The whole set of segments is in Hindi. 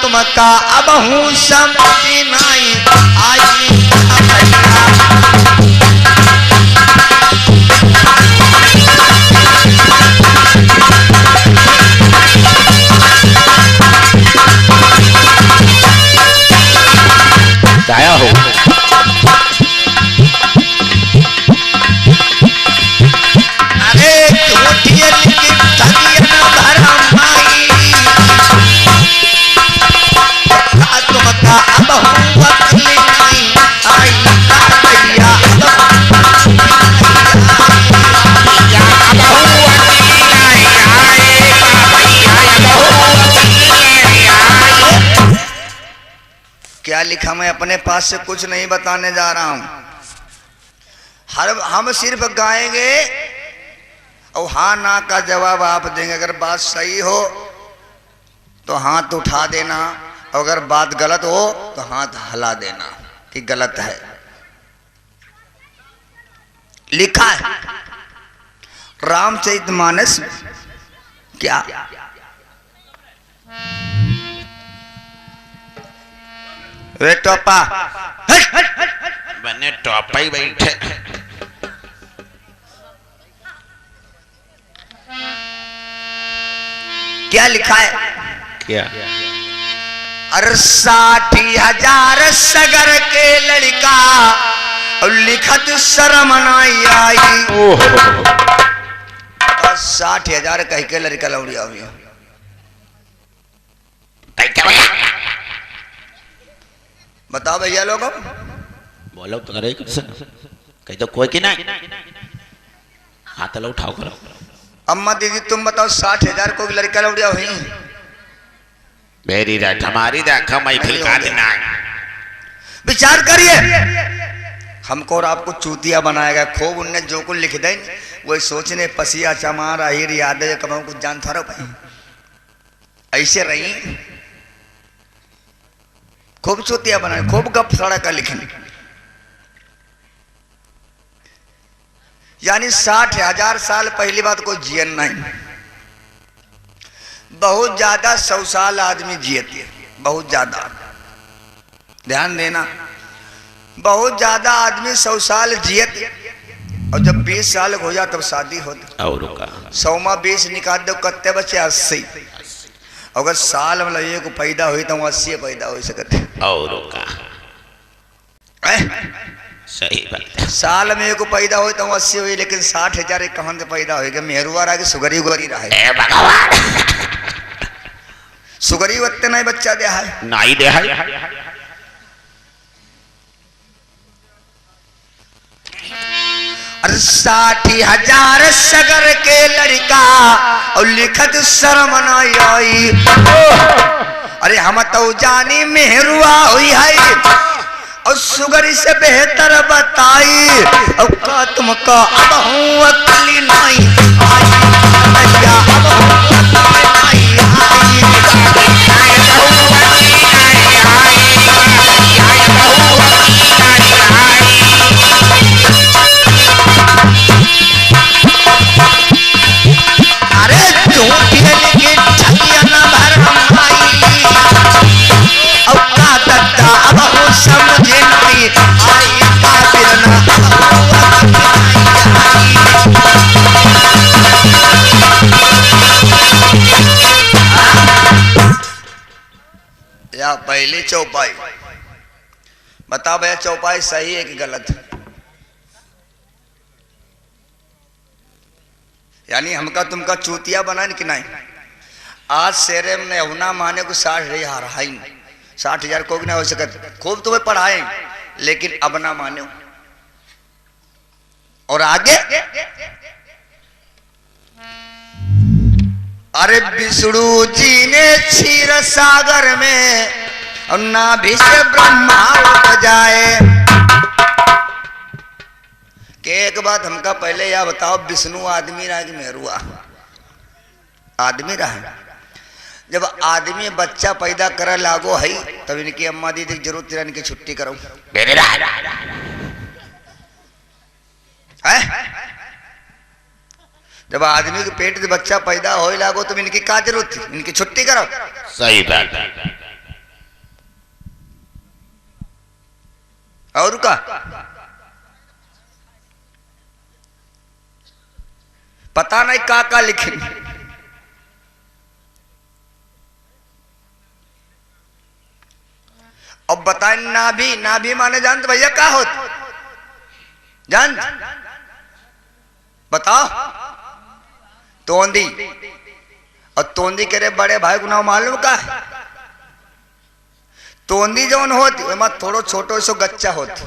तुमका अब हूँ समझ नहीं आई। आया हो अरे झूठियन की ठगियन भरमाई तुमका अब हूँ अकल नहीं आई। भैया क्या लिखा, मैं अपने पास से कुछ नहीं बताने जा रहा हूं। हम सिर्फ गाएंगे और हाँ ना का जवाब आप देंगे। अगर बात सही हो तो हाथ उठा देना, और अगर बात गलत हो तो हाथ हिला देना कि गलत है। लिखा है रामचरितमानस में क्या वे टोपा बने टोपा ही बैठे। क्या लिखा है? क्या? अरे 60,000 सगर के लड़का और लिखत शर्म नहीं आई। 60,000 कह के लड़का लौड़िया हुई। बताओ भैया लोग, बोलो तो करे कहीं तो कोई की नहीं हाथ लो उठाओ करो। अम्मा दीदी तुम बताओ 60,000 को लड़का लौड़िया हुई? मेरी रात हमारी रात महफिल का दिन विचार करिए। हमको और आपको चूतिया बनाएगा खूब। उनने जो कुछ लिख दे वही सोचने पसिया चमार अहिर याद है कब कुछ जान था भाई ऐसे रही। खूब चूतिया बनाए, खूब गप सड़ा का लिखने। यानी 60,000 साल पहली बात कोई जियन नहीं। बहुत ज्यादा 100 साल आदमी जियते, बहुत ज्यादा ध्यान देना। बहुत ज्यादा आदमी 100 साल जियते, और जब 20 साल हो जाए तब शादी होती। और 100 में 20 निकाल दो कत्ते बचे 80। अगर साल मतलब एक पैदा हुई तो 80 पैदा हो सकते। और सही बात है। साल में एक पैदा हुई तो 80 हुई, लेकिन 60,000 कहां से पैदा होगा? मेहरुआ रहा कि सुगरी उगरी रहा भगवान सुगरी वत्ते नहीं बच्चा दे है नहीं दे है। अरे 60,000 सगर के लड़का और लिखत शर्म नहीं आई। अरे हम तो जानी मेहरुआ हुई है और सुगरी से बेहतर बताई। और का तुमका अब हूँ अकली नहीं आई। भैया अब हूँ अकली नहीं आई। अरे झूठियन की ठगियन भरमाई और का दत्ता अब हूँ समझ नहीं आई। काफिर ना अब हूँ या पहली चौपाई बता भैया, चौपाई सही है कि गलत? यानी हमका तुमका चूतिया बना कि नहीं? आज शेरे में होना माने को 60,000 है, 60,000 को भी ना हो सकता। खूब तुम्हें पढ़ाए लेकिन अब ना माने। और आगे अरे विष्णु जी ने क्षीर सागर में और नाभि से ब्रह्मा उपजाए। के एक बात हमका पहले यह बताओ, विष्णु आदमी रहा कि मेहरुआ? आदमी रहा। जब आदमी बच्चा पैदा कर लागो है तब इनकी अम्मा दीदी की जरूरत है इनकी छुट्टी करो है? जब आदमी के पेट से बच्चा पैदा हो लागो तो इनकी क्या जरूरत थी? इनकी छुट्टी करो। सही बात है। और का पता नहीं का लिखे। अब बताए नाभि, नाभि माने जानते भैया क्या होता? जान बताओ। तोंदी, और तोंदी के रे बड़े भाई को नाम मालूम का है? तोंदी जौन होती वह थोड़ो छोटो सो गच्चा होती,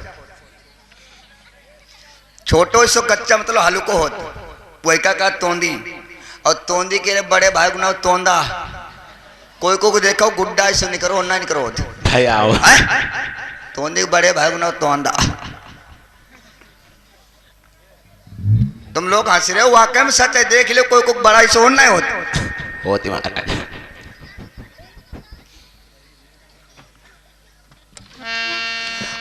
छोटो सो गच्चा मतलब हल्को होता, वही का तोंदी। और तोंदी के रे बड़े भाई को नाम तोंदा। कोई को देखो गुड्डा ऐसे नहीं करो, नहीं करो भाई आओ। तोंदी के बड़े भाई को नाम तोंदा। तुम लोग हंस रहे हो, वाकई में सच है। देख लो कोई को बड़ा ऐसे नहीं होती माता।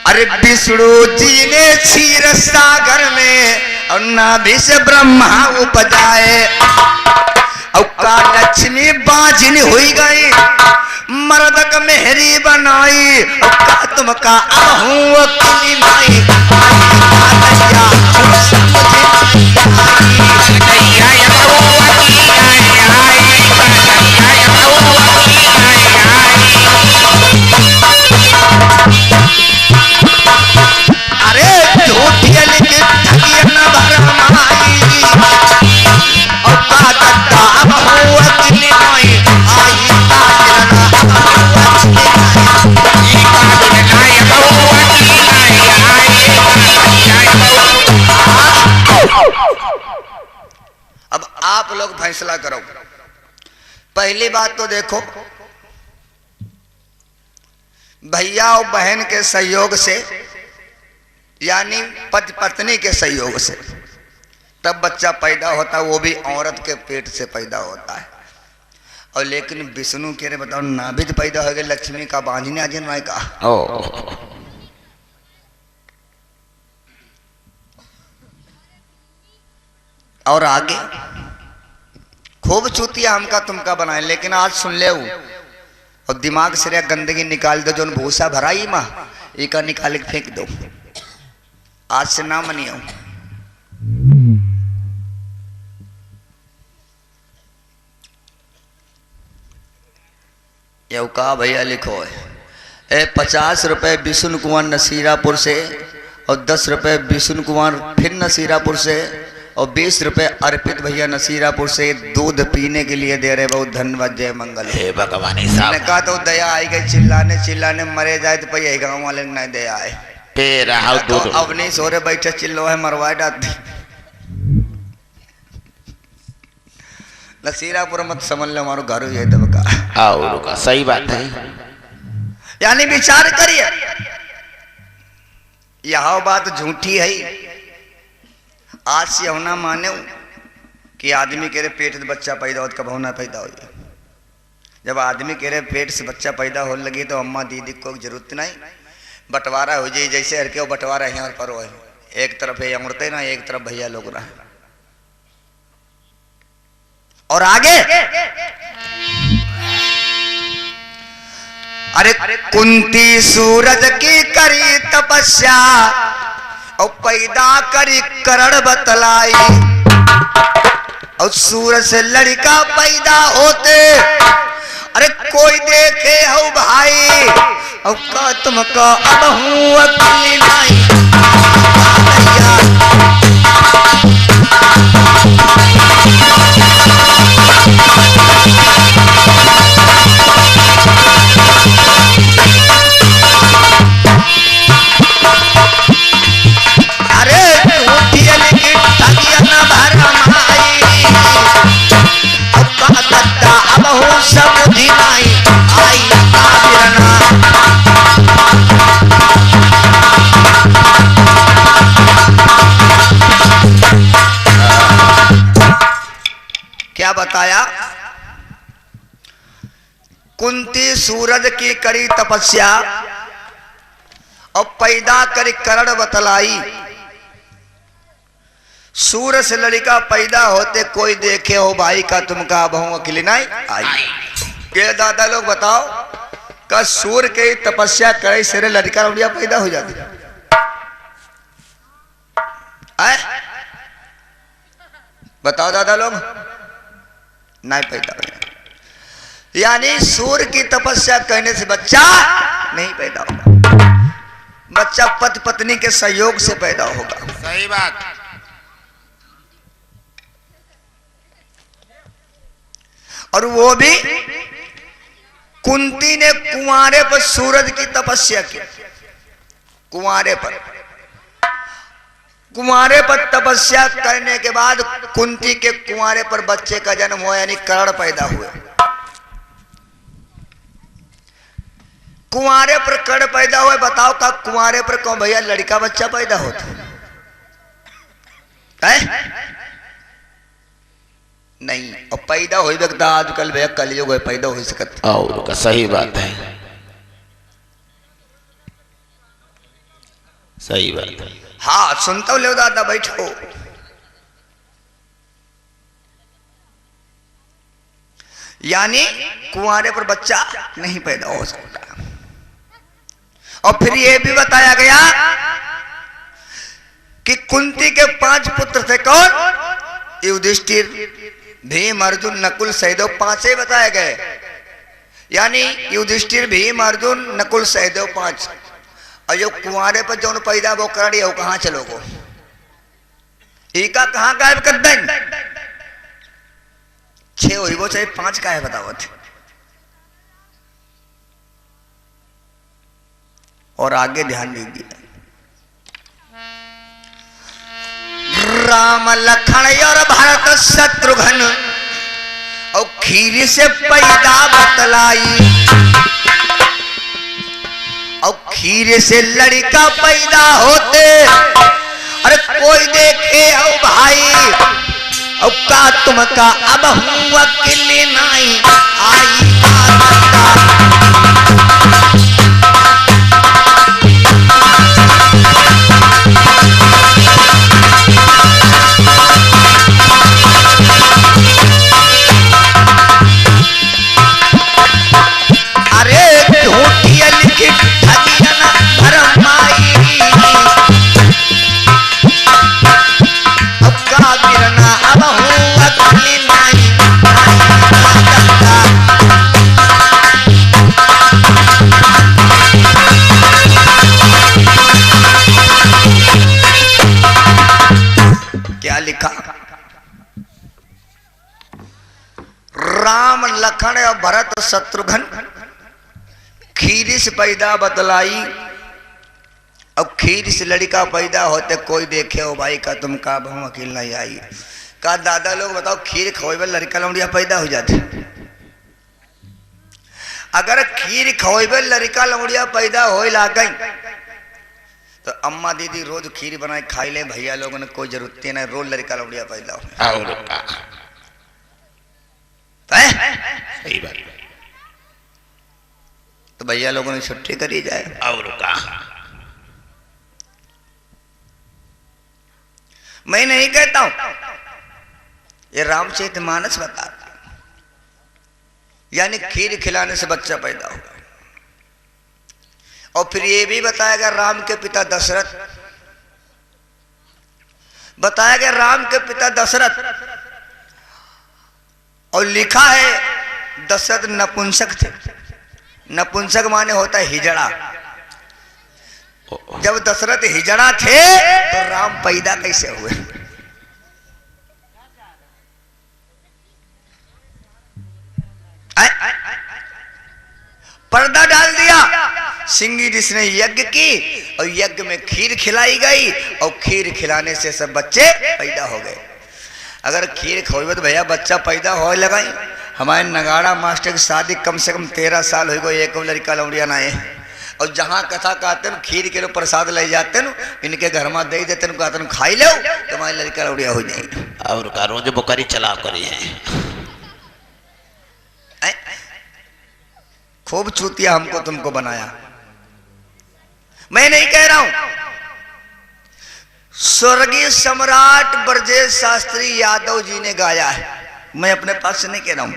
अरे विष्णु जी ने क्षीर सागर में और नाभि से ब्रह्मा उपजाए, और का लक्ष्मी बाजिन हुई गई, मर्दक मेहरी बनाई, और का तुमका आहूं अकेली माई। अरे झूठिया लेके ठगिया न भरमाई, और का दत्ता बहु अकेली माई आई। अब आप लोग फैसला करो। पहली बात तो देखो, भैया और बहन के सहयोग से, यानी पति पत्नी के सहयोग से तब बच्चा पैदा होता है, वो भी औरत के पेट से पैदा होता है। और लेकिन विष्णु के रे बताओ नाभि पैदा हो गए, लक्ष्मी का बांझने अजन माई का। और आगे खूब चूतिया हमका तुमका बनाए, लेकिन आज सुन ले और दिमाग से गंदगी निकाल दो, जो भूसा भराई माँ एक निकाल के फेंक दो। आज से ना मनियो। ये का भैया लिखो है 50 रुपए विष्णु कुमार नसीरापुर से, और 10 रुपए विष्णु कुमार फिर नसीरापुर से, और 20 रुपए अर्पित भैया नसीरापुर से दूध पीने के लिए दे रहे। बहुत धन्यवाद, जय मंगल। हे भगवान साहब, ने कहा तो दया आई गई, चिल्लाने चिल्लाने मरे जाए तो भैया गाँव वाले नहीं दया आए। तो अब नहीं सो रहे बैठे चिल्लो है मरवाए डालते। नसीरापुर मत समझ लो हमारो घर ये दबका। रुका, सही बात है। यानी विचार करिए, यह बात झूठी है। आज से होना माने कि आदमी के पेट से बच्चा पैदा हो, कब होना पैदा हो। जब आदमी के पेट से बच्चा पैदा हो लगे तो अम्मा दीदी को जरूरत नहीं, बंटवारा हो जाए। जैसे हर के बंटवारा यहाँ पर हो, एक तरफ है औरतें ना, एक तरफ भैया लोग ना। और आगे अरे कुंती सूरज की करी तपस्या, और पैदा करी करण बतलाई, और सूरज से लड़का पैदा होते। अरे कोई देखे हो भाई, और का तुमका अब हूँ अकेली नाई। क्या बताया? कुंती सूरज की करी तपस्या, और पैदा करी करण बतलाई। सूरज से लड़का पैदा होते कोई देखे हो भाई, का तुमका बहु अकेली नहीं आई। के दादा लोग बताओ, का सूर्य के तपस्या करे से लड़का उड़िया पैदा हो जाती। है? बताओ दादा लोग, नहीं पैदा हो। यानी सूर्य की तपस्या करने से बच्चा नहीं पैदा होगा, बच्चा पति पत्नी के सहयोग से पैदा होगा। सही बात। और वो भी कुंती ने कुंवारे पर सूरज की तपस्या की। कुंवारे पर तपस्या करने के बाद कुंती के कुंवारे पर बच्चे का जन्म हुआ, यानी कर्ण पैदा हुए। कुंवारे पर कर्ण पैदा हुए। बताओ का कुंवारे पर कौन भैया लड़का बच्चा पैदा होता है? नहीं। और पैदा हो सकता आजकल भैया कलयुग है, पैदा हो सकता। और सही बात है, सही बात है। हाँ सुनता हूँ, ले दादा बैठो। यानी कुंवारे पर बच्चा नहीं पैदा हो सकता। और फिर यह भी बताया गया कि कुंती के 5 पुत्र थे। कौन? युधिष्ठिर, भीम, अर्जुन, नकुल, सहदेव, 5 ही बताए गए। यानी युधिष्ठिर, भीम, अर्जुन, नकुल, सहदेव 5। और जो कुंवारे पर जो पैदा वो कर दिया, वो कहां चलोगो? एका कहां गायब कर दें? 6 हुई वो, चाहे 5 का है बताओ। और आगे ध्यान दीजिए, राम लखन और भरत शत्रुघ्न और खीर से पैदा बतलाई। और खीर से लड़का पैदा होते, अरे कोई देखे ओ भाई। और का तुम का अब हूँ अकेले नहीं आई लखन और भरत शत्रुघ्न खीर से पैदा बतलाई। अब खीर से लड़का पैदा होते कोई देखे हो भाई का तुम का बहु अकेल नहीं आई। का दादा लोग बताओ खीर खोए लड़का लौंडिया पैदा हो जाते। अगर खीर खोए लड़का लौंडिया पैदा हो ला गई तो अम्मा दीदी रोज खीर बनाए खाई ले भैया लोगों ने कोई जरूरत नहीं, रोज लड़का लौंडिया पैदा हो। सही बात। तो भैया लोगों ने छुट्टी करी जाए। और मैं नहीं कहता हूं, ये रामचरितमानस बताता। यानी खीर खिलाने से बच्चा पैदा होगा। और फिर ये भी बताया गया राम के पिता दशरथ, बताया गया राम के पिता दशरथ, और लिखा है दशरथ नपुंसक थे। नपुंसक माने होता है हिजड़ा। जब दशरथ हिजड़ा थे तो राम पैदा कैसे हुए? पर्दा डाल दिया। सिंगी ऋषि ने यज्ञ की और यज्ञ में खीर खिलाई गई और खीर खिलाने से सब बच्चे पैदा हो गए। अगर खीर खोए तो भैया बच्चा पैदा हो लगाई। हमारे नगाड़ा मास्टर की शादी कम से कम 13 साल हो गए, एक लड़का लौड़िया ना है। और जहाँ कथा कहते हैं खीर के लोग प्रसाद ले जाते हैं, इनके घर में दे देते हैं, कहते हैं खाई लो तुम्हारी लड़का लौड़िया हो जाएगी। और का रोज बुकारी चला करी है। खूब चूतिया हमको तुमको बनाया। मैं नहीं कह रहा हूं, स्वर्गीय सम्राट ब्रजेश शास्त्री यादव जी ने गाया है। मैं अपने पास से नहीं कह रहा हूं,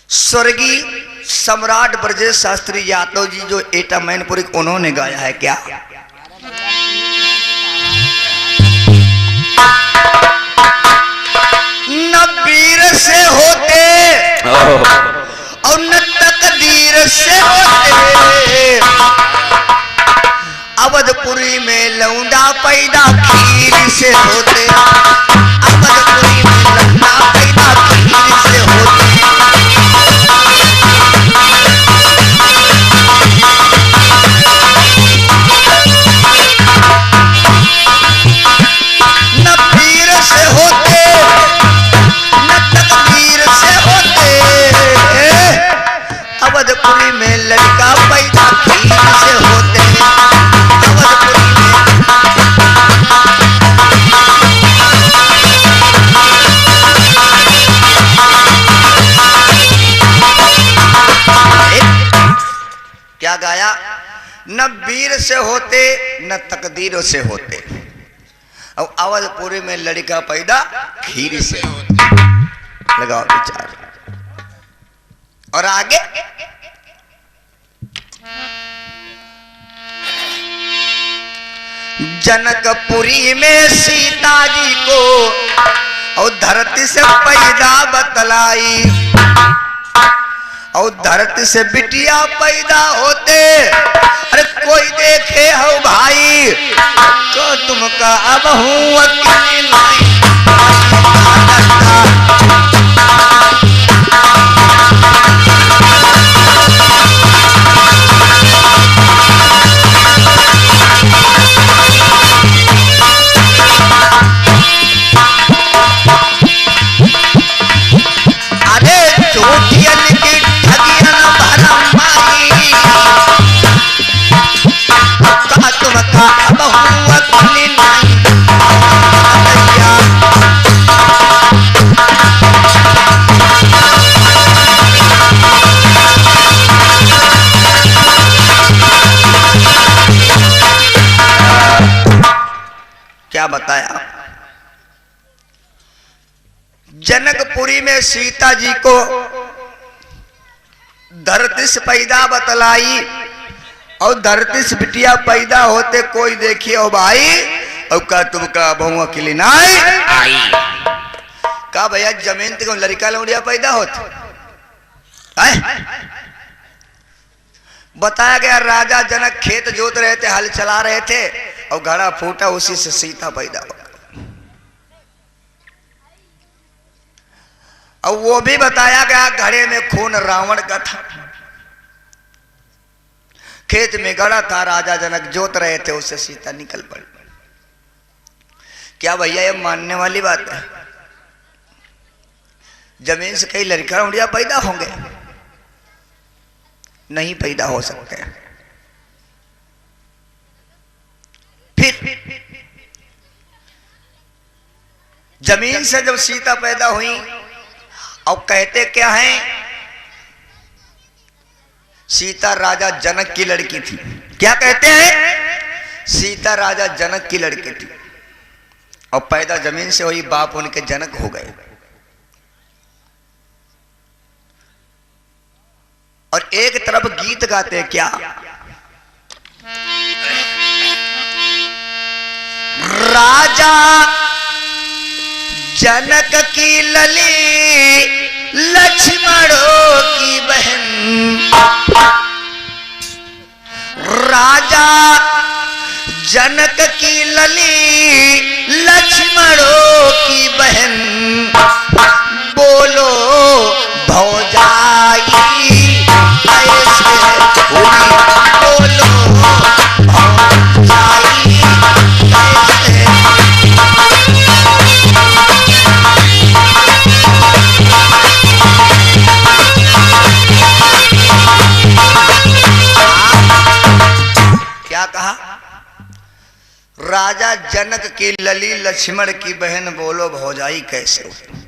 स्वर्गीय सम्राट ब्रजेश शास्त्री यादव जी जो एटा मैनपुरी उन्होंने गाया है। क्या न वीर से होते और न तकदीर से होते। अवधपुरी में लौंडा पैदा खीर से होते। अवधपुरी में लौंडा पैदा खीर से होते। न वीर से होते न तकदीर से होते। अवधपुरी में लड़का पैदा खीर से होते। अवधपुरी में क्या गाया? न वीर से होते न तकदीरों से होते और अवधपुरी में लड़का पैदा खीर से होते। लगाओ विचार। और आगे जनकपुरी में सीता जी को और धरती से पैदा बतलाई और धरती से बिटिया पैदा होते। अरे कोई देखे हो भाई तो तुमका अब हूँ अकेली नहीं। अरे चोटियन की ठगियन भरमाई का तुमका अब हूँ अकेली नहीं। क्या बताया? जनकपुरी में सीता जी को धरती से पैदा बतलाई और धरती से बिटिया पैदा होते। कोई देखिए ओ भाई और का तुमका बहु अकेली नहीं आई। का भैया जमीन तक लड़का लौड़िया पैदा होते। बताया गया राजा जनक खेत जोत रहे थे, हल चला रहे थे और घड़ा फूटा, उसी से सीता पैदा हो। और वो भी बताया गया घड़े में खून रावण का था। खेत में गड़ा था, राजा जनक जोत रहे थे, उससे सीता निकल पड़ी। क्या भैया ये मानने वाली बात है? जमीन से कई लड़का उड़िया पैदा होंगे? नहीं पैदा हो सकते। फिर जमीन से जब सीता पैदा हुई और कहते क्या हैं? सीता राजा जनक की लड़की थी। क्या कहते हैं? सीता राजा जनक की लड़की थी और पैदा जमीन से हुई, बाप उनके जनक हो गए। और एक तरफ गीत गाते क्या? राजा जनक की लली लक्ष्मणों की बहन। राजा जनक की लली लक्ष्मणों की बहन। बोलो भौजाई ऐसे हुई, बोलो भौजाई ऐसे। क्या कहा? राजा जनक की लली लक्ष्मण की बहन, बोलो भौजाई कैसे हुई।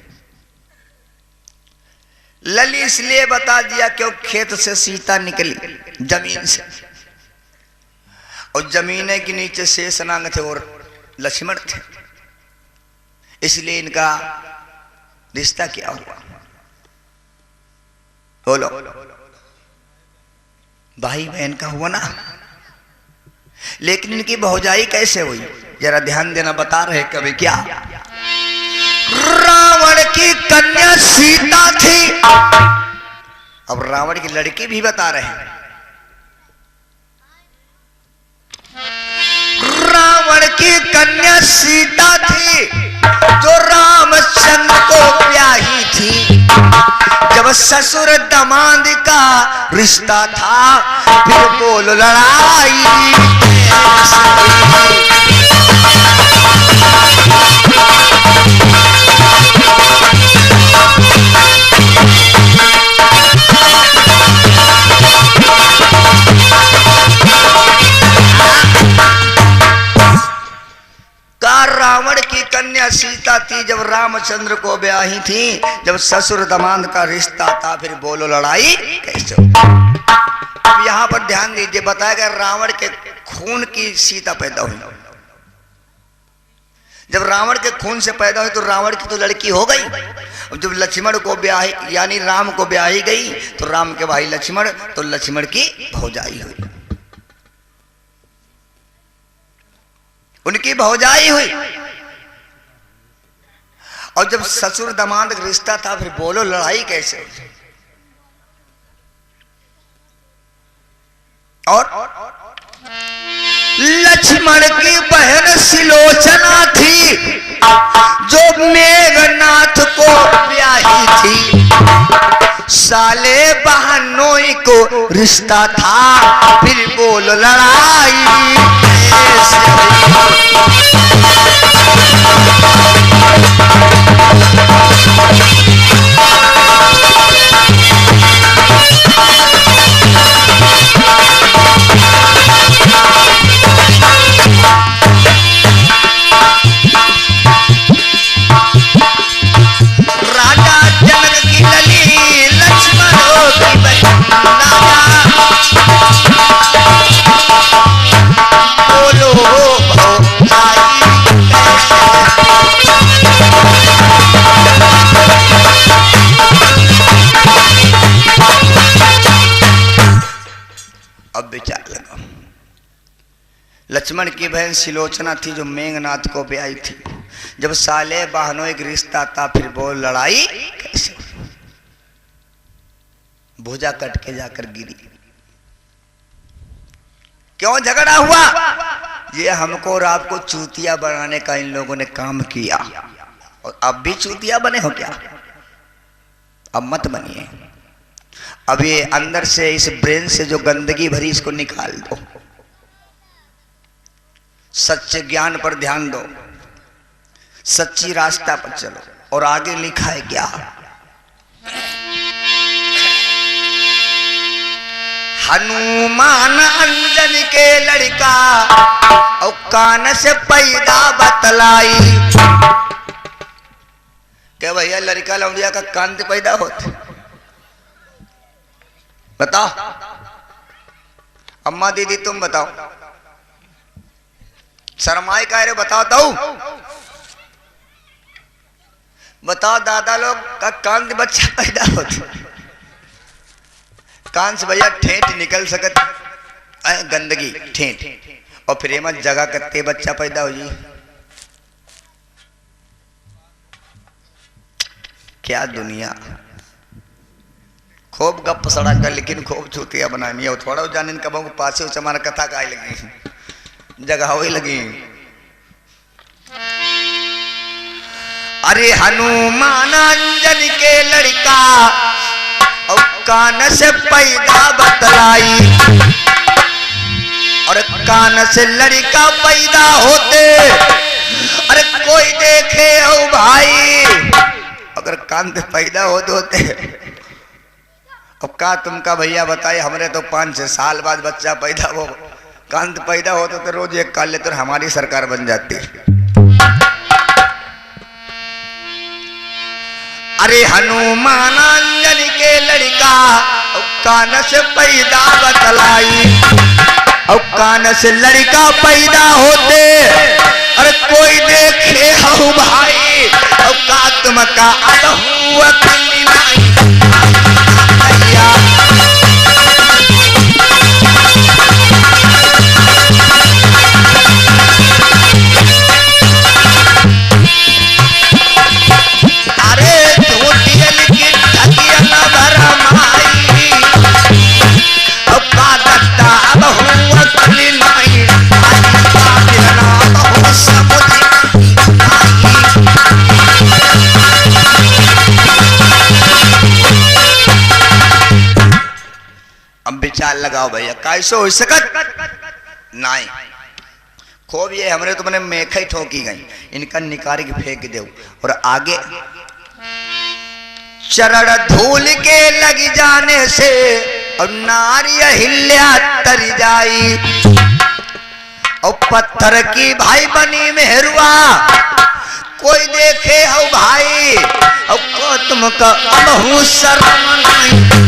लली इसलिए बता दिया क्योंकि खेत से सीता निकली जमीन से, और जमीन के नीचे शेषनाग थे और लक्ष्मण थे, इसलिए इनका रिश्ता क्या हुआ? बोलो, भाई बहन का हुआ ना। लेकिन इनकी भौजाई कैसे हुई? जरा ध्यान देना, बता रहे कभी क्या। रावण की कन्या सीता थी। अब रावण की लड़की भी बता रहे हैं। रावण की कन्या सीता थी जो रामचंद्र को ब्याही थी। जब ससुर दमाद का रिश्ता था फिर बोल लड़ाई। रावण की कन्या सीता थी जब रामचंद्र को ब्याही थी। जब ससुर दमाद का रिश्ता था फिर बोलो लड़ाई कैसे। अब यहां पर ध्यान दीजिए, बताया गया रावण के खून की सीता पैदा हुई। जब रावण के खून से पैदा हुई तो रावण की तो लड़की हो गई। जब लक्ष्मण को ब्याही यानी राम को ब्याही गई तो राम के भाई लक्ष्मण, तो लक्ष्मण की भौजाई हुई, उनकी भौजाई हुई। और जब ससुर दमाद का रिश्ता था फिर बोलो लड़ाई कैसे। और लक्ष्मण की बहन सिलोचना थी जो मेघनाथ को ब्याही थी। साले बहनों को रिश्ता था फिर बोलो लड़ाई कैसे। राजा जनक की लली लक्ष्मणों की बहन बोलो भौजाई अब विचार लगा। लक्ष्मण की बहन सिलोचना थी जो मेघनाथ को ब्याही थी। जब साले बहनों एक रिश्ता था फिर बोल लड़ाई कैसे। भुजा कट के जाकर गिरी। क्यों झगड़ा हुआ? ये हमको और आपको चूतिया बनाने का इन लोगों ने काम किया। और अब भी चूतिया बने हो क्या? अब मत बनिए। अब ये अंदर से इस ब्रेन से जो गंदगी भरी इसको निकाल दो। सच्चे ज्ञान पर ध्यान दो, सच्ची रास्ता पर चलो। और आगे लिखा है क्या? हनुमान अंजन के लड़का और कान से पैदा बतलाई। क्या भैया लड़का लौंडिया का कान से पैदा होते? बताओ अम्मा दीदी तुम बताओ। शर्माई का रे बताओ तो बताओ। दादा लोग का कान से बच्चा पैदा होता। कान से भैया ठेठ निकल सकत गंदगी ठेठ और फिर मत जगह करते बच्चा पैदा हो जी। क्या दुनिया। खूब गप सड़ा कर लेकिन खूब चूतिया बनानी है। थोड़ा जाने कब पास हमारा कथा का लगी जगह ही लगी। अरे हनुमान अंजन के लड़का और कान से पैदा बतलाई। और कान से लड़का पैदा होते अरे कोई देखे हो भाई। अगर कान से पैदा होते अब का तुमका भैया बताए हमरे तो 5-6 साल बाद बच्चा पैदा हो। कान से पैदा होते तो रोज एक काल लेते हमारी सरकार बन जाती। अरे हनुमान अंजन के लड़का कान से पैदा बतलाई। और कान से लड़का पैदा होते अरे कोई देखे हो भाई। और का तुमका अब विचार लगाओ भैया कैसे हो सकत नहीं खूब ये हमरे तो मैंने मेखई ठोकी गई इनका निकाल के फेंक दो और आगे चरण धूल के लग जाने से और नारी हिल्या तर जाई और पत्थर की भाई बनी मेहरुआ कोई देखे हो भाई और को तुमका अबहू शर्म नहीं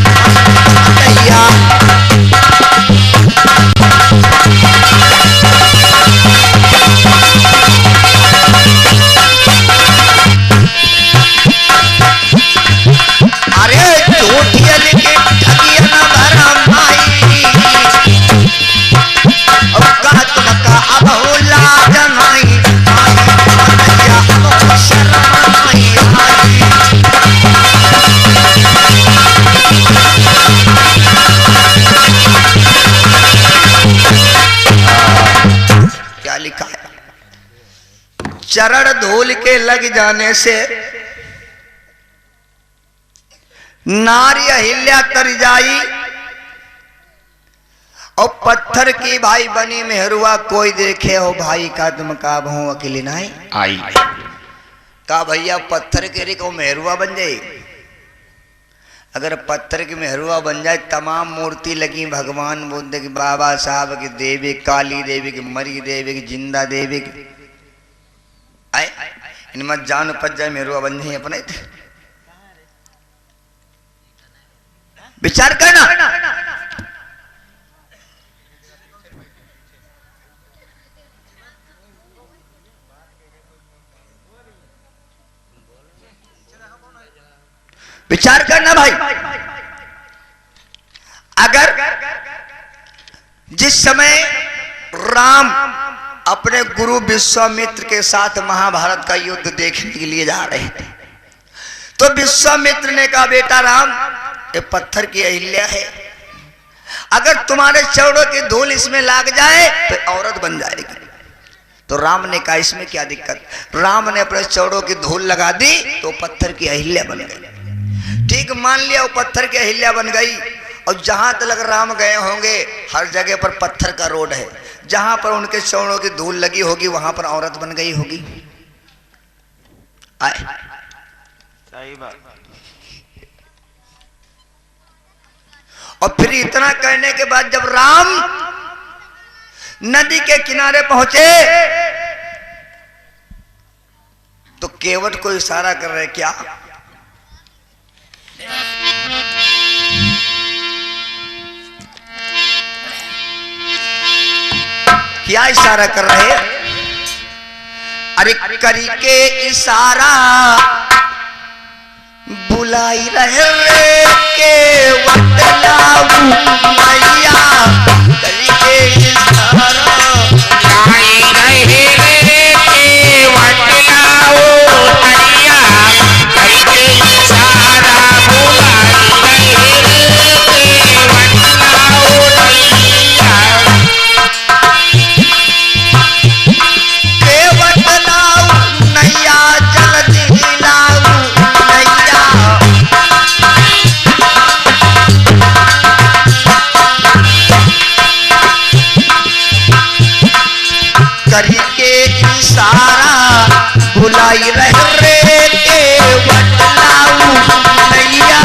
अरे झूठिया लेके ठगिया ना भरम भाई और का तुमका अबहू लाज नहीं क्या लिखा है चरण धूल के लग जाने से नारी अहिल्या तर जाई और पत्थर की भाई बनी मेहरुआ कोई देखे हो भाई का तुम का भो अकेली नहीं आई का भैया पत्थर के रे को मेहरुआ बन जाए अगर पत्थर की मेहरुआ बन जाए तमाम मूर्ति लगी भगवान बुद्ध की बाबा साहब की देवी काली देवी की मरी देवी की जिंदा देवी की आए इनमें जान उपज जाए मेहरुआ बन जाए अपने विचार करना विचार करना भाई अगर जिस समय राम अपने गुरु विश्वामित्र के साथ महाभारत का युद्ध देखने के लिए जा रहे थे तो विश्वामित्र ने कहा बेटा राम ये पत्थर की अहिल्या है अगर तुम्हारे चरणों की धूल इसमें लाग जाए तो औरत बन जाएगी तो राम ने कहा इसमें क्या दिक्कत राम ने अपने चरणों की धूल लगा दी तो पत्थर की अहिल्या बन गई ठीक मान लिया वो पत्थर की अहिल्या बन गई और जहां तक राम गए होंगे हर जगह पर पत्थर का रोड है जहां पर उनके चरणों की धूल लगी होगी वहां पर औरत बन गई होगी आए सही बात और फिर इतना कहने के बाद जब राम नदी के किनारे पहुंचे तो केवट को इशारा कर रहे क्या क्या इशारा कर रहे अरे करी के इशारा बुलाई रहे रे के वटलाऊ मैया करी के इशारा बुलाई रहे रे के वटलाऊ मैया करी के इशारा बुलाई रहे रे के वटलाऊ मैया के वटलाऊ नैया जल्दी लाऊ नैया करी के इशारा बुलाई रहे रे के वटलाऊ नैया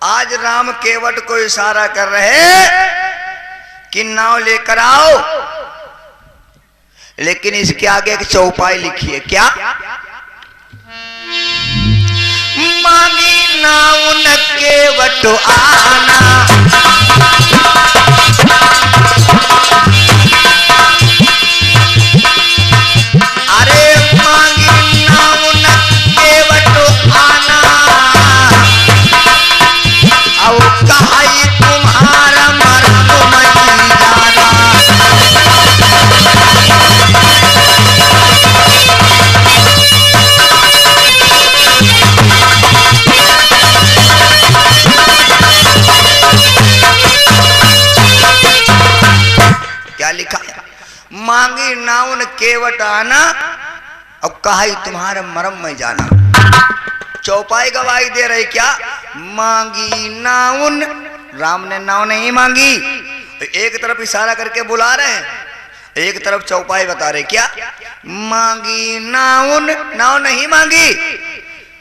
आज राम केवट को इशारा कर रहे कि नाव लेकर आओ लेकिन इसके आगे एक चौपाई लिखी है क्या मांगी नाव न केवट आना अरे मांगी नाव न केवट आना अब कहाई तुम्हारा मर्द मरी जाना मांगी नाउन केवट आना और कहा तुम्हारे मरम में जाना। चौपाई गवाही दे रही क्या? मांगी नाउन, राम ने नाव नहीं मांगी, एक तरफ इशारा करके बुला रहे हैं, एक तरफ चौपाई बता रहे क्या? मांगी नाउन, नाव नहीं मांगी,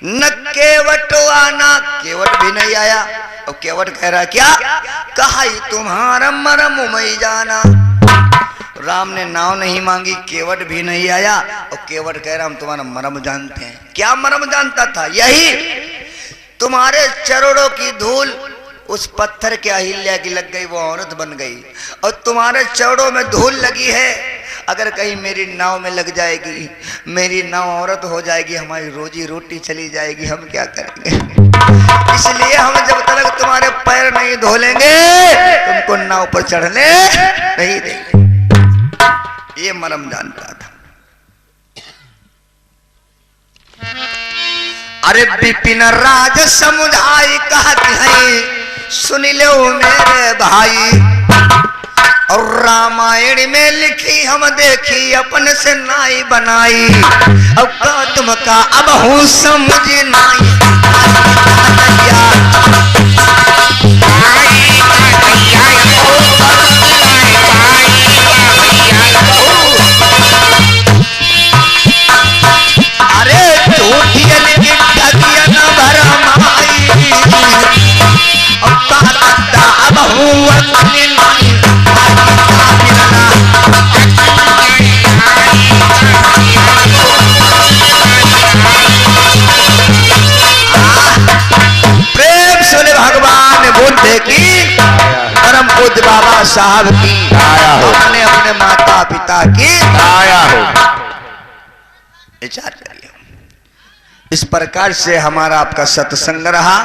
न केवट आना, केवट भी नहीं आया। और केवट कह रहा क्या? कहा तुम्हारा मरम में जाना। राम ने नाव नहीं मांगी, केवट भी नहीं आया, और केवट कह रहा हम तुम्हारा मरम जानते हैं। क्या मरम जानता था? यही तुम्हारे चरणों की धूल उस पत्थर के अहिल्या की लग गई, वो औरत बन गई, और तुम्हारे चरणों में धूल लगी है, अगर कहीं मेरी नाव में लग जाएगी, मेरी नाव औरत हो जाएगी, हमारी रोजी रोटी चली जाएगी, हम क्या करेंगे? इसलिए हम जब तक तुम्हारे पैर नहीं धो लेंगे तुमको नाव पर चढ़ने नहीं देंगे। ये मरम जानता था। अरे विपिन राज समुझाई कहती है सुन लो मेरे भाई, और रामायण में लिखी हम देखी अपन से नाई बनाई, अब का तुम का अब हूँ समझ नाई। अरे टूटियन की ठगियन भरमाई, अब का अब हूँ अपनी नाई। प्रेम सुने भगवान बुद्ध की, परम पूज्य बाबा साहब की आया हो, अपने अपने माता पिता की आया हो। विचार करिए। इस प्रकार से हमारा आपका सत्संग रहा।